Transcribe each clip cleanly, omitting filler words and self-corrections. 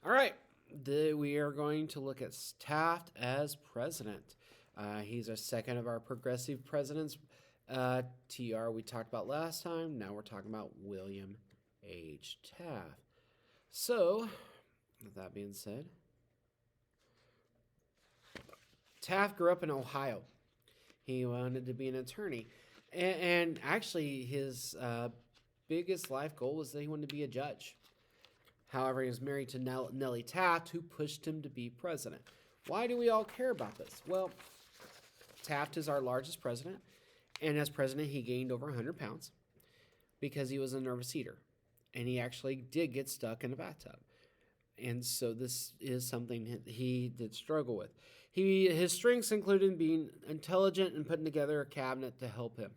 All right, we are going to look at Taft as president. He's our second of our progressive presidents. TR we talked about last time. Now we're talking about William H. Taft. So, with that being said, Taft grew up in Ohio. He wanted to be an attorney. And actually, his biggest life goal was that he wanted to be a judge. However, he was married to Nellie Taft, who pushed him to be president. Why do we all care about this? Well, Taft is our largest president, and as president, he gained over 100 pounds because he was a nervous eater, and he actually did get stuck in a bathtub. And so this is something he did struggle with. His strengths included being intelligent and putting together a cabinet to help him.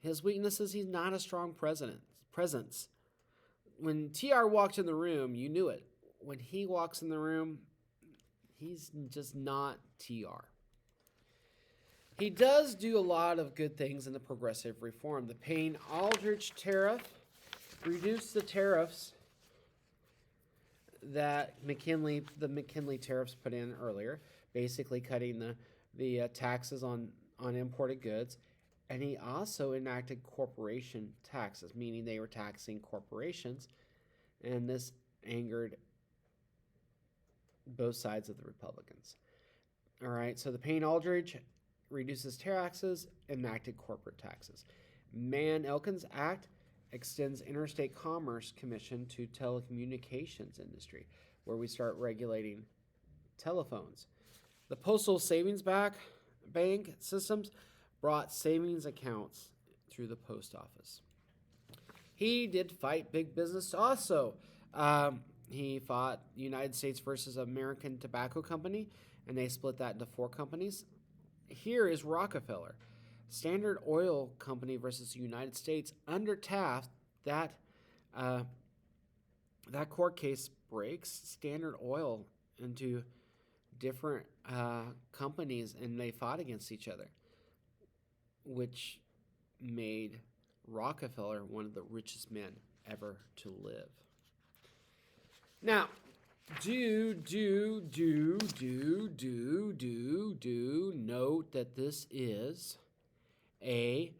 His weaknesses, he's not a strong presence. When TR walked in the room, you knew it. When he walks in the room, he's just not TR. He does do a lot of good things in the progressive reform. The Payne-Aldrich tariff reduced the tariffs that the McKinley tariffs put in earlier, basically cutting the taxes on imported goods. And he also enacted corporation taxes, meaning they were taxing corporations, and this angered both sides of the Republicans. All right, so the Payne-Aldrich reduces taxes, enacted corporate taxes. Mann-Elkins Act extends Interstate Commerce Commission to telecommunications industry, where we start regulating telephones. The Postal Savings Bank systems brought savings accounts through the post office. He did fight big business also. He fought United States versus American Tobacco Company, and they split that into 4 companies. Here is Rockefeller. Standard Oil Company versus United States under Taft. That court case breaks Standard Oil into different companies, and they fought against each other, which made Rockefeller one of the richest men ever to live. Now, do note that this is a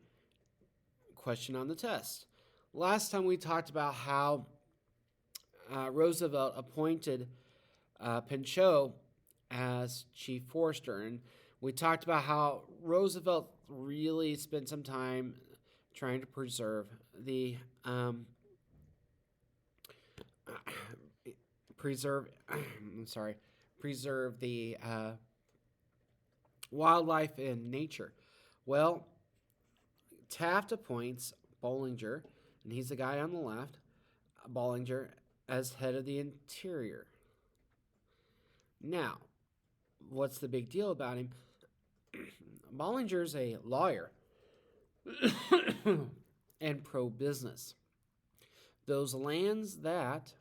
question on the test. Last time we talked about how Roosevelt appointed Pinchot as chief forester, and we talked about how Roosevelt really spent some time trying to preserve the wildlife and nature. Well, Taft appoints Bollinger, and he's the guy on the left, Bollinger, as head of the Interior. Now, what's the big deal about him? Bollinger's a lawyer and pro-business. Those lands that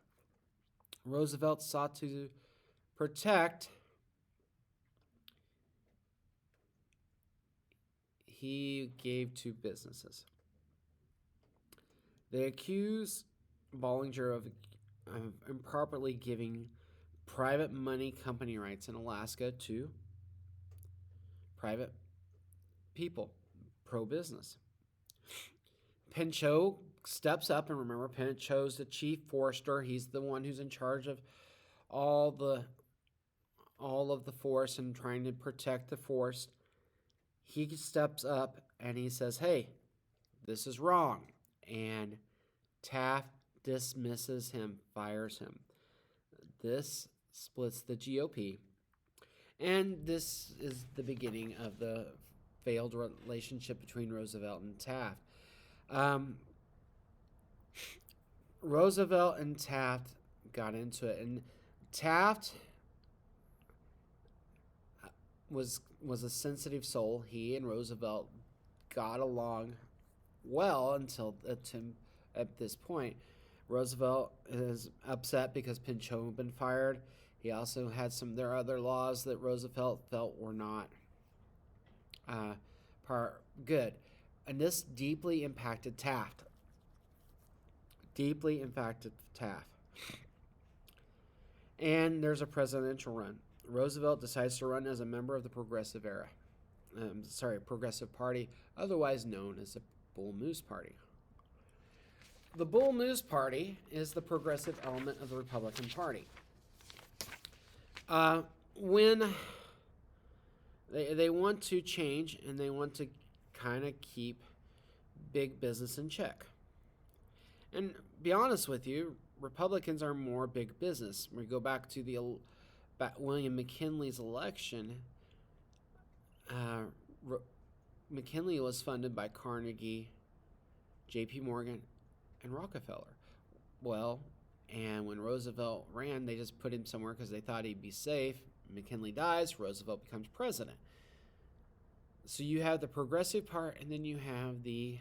Roosevelt sought to protect, he gave to businesses. They accuse Bollinger of improperly giving private money company rights in Alaska to private people, pro-business. Pinchot steps up, and remember, Pinchot's the chief forester. He's the one who's in charge of all of the forest and trying to protect the forest. He steps up and he says, "Hey, this is wrong." And Taft dismisses him, fires him. This splits the GOP. And this is the beginning of the failed relationship between Roosevelt and Taft. Roosevelt and Taft got into it, and Taft was a sensitive soul. He and Roosevelt got along well until at this point. Roosevelt is upset because Pinchot had been fired. He also had there are other laws that Roosevelt felt were not good. And this deeply impacted Taft. And there's a presidential run. Roosevelt decides to run as a member of the Progressive Party, otherwise known as the Bull Moose Party. The Bull Moose Party is the progressive element of the Republican Party. When they want to change and they want to kind of keep big business in check. And be honest with you, Republicans are more big business. We go back to the William McKinley's election. McKinley was funded by Carnegie, J.P. Morgan, and Rockefeller. Well, and when Roosevelt ran, they just put him somewhere because they thought he'd be safe. McKinley dies, Roosevelt becomes president. So you have the progressive part, and then you have the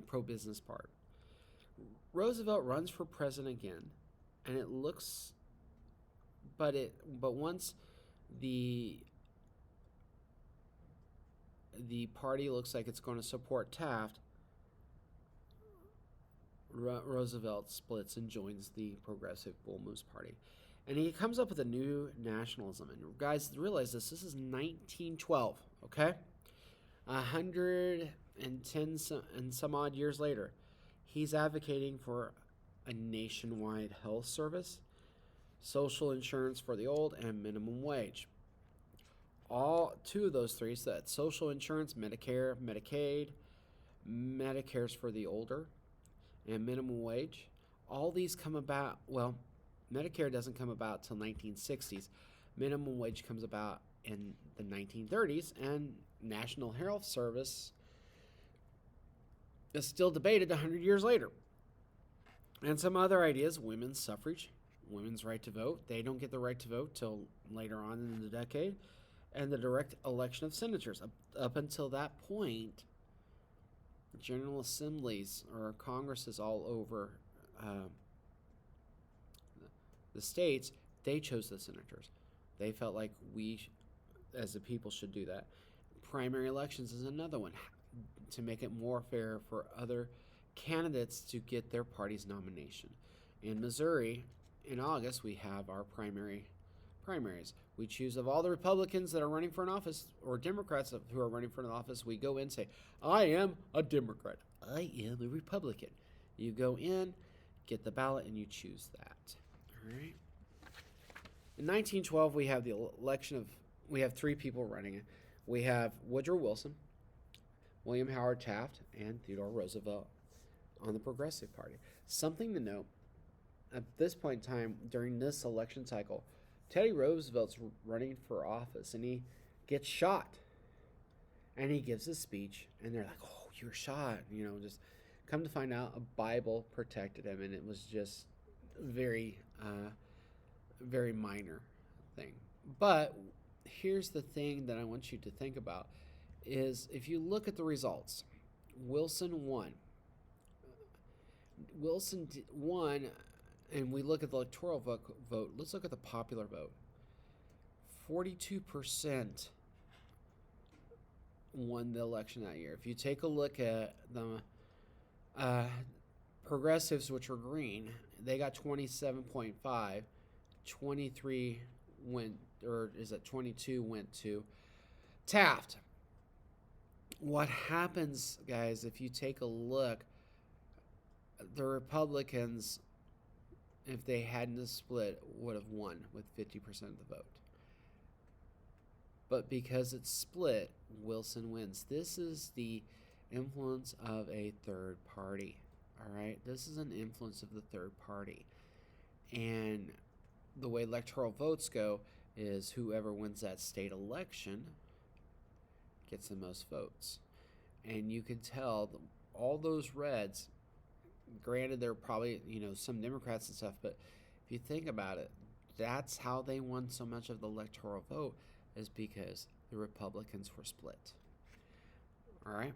pro-business part. Roosevelt runs for president again, and it looks, but once the party looks like it's going to support Taft, Roosevelt splits and joins the Progressive Bull Moose Party. And he comes up with a new nationalism. And guys, realize this is 1912, okay? 110 and some odd years later, he's advocating for a nationwide health service, social insurance for the old, and minimum wage. All two of those three, so that's social insurance, Medicare, Medicaid, Medicare's for the older, and minimum wage. All these come about, well, Medicare doesn't come about till 1960s. Minimum wage comes about in the 1930s, and National Health Service is still debated 100 years later. And some other ideas, women's suffrage, women's right to vote. They don't get the right to vote till later on in the decade. And the direct election of senators. Up until that point, general assemblies or congresses all over the states, they chose the senators. They felt like we, as the people, should do that. Primary elections is another one, to make it more fair for other candidates to get their party's nomination. In Missouri, in August, we have our primaries. We choose, of all the Republicans that are running for an office, or Democrats who are running for an office, we go in and say, I am a Democrat. I am a Republican. You go in, get the ballot, and you choose that. All right. In 1912, we have the we have three people running it. We have Woodrow Wilson, William Howard Taft, and Theodore Roosevelt on the Progressive Party. Something to note, at this point in time, during this election cycle, Teddy Roosevelt's running for office, and he gets shot. And he gives a speech, and they're like, oh, you were shot. Just come to find out, a Bible protected him, and it was just very, very minor thing. But here's the thing that I want you to think about, is if you look at the results, Wilson won. Wilson won. And we look at the electoral vote. Let's look at the popular vote. 42% won the election that year. If you take a look at the progressives, which are green, they got 27.5. 23 went, or is it 22 went to Taft. What happens, guys, if you take a look, the Republicans, if they hadn't split, would have won with 50% of the vote. But because it's split, Wilson wins. This is the influence of a third party. All right? This is an influence of the third party. And the way electoral votes go is whoever wins that state election gets the most votes. And you can tell all those reds, granted, there are probably, some Democrats and stuff, but if you think about it, that's how they won so much of the electoral vote, is because the Republicans were split. All right?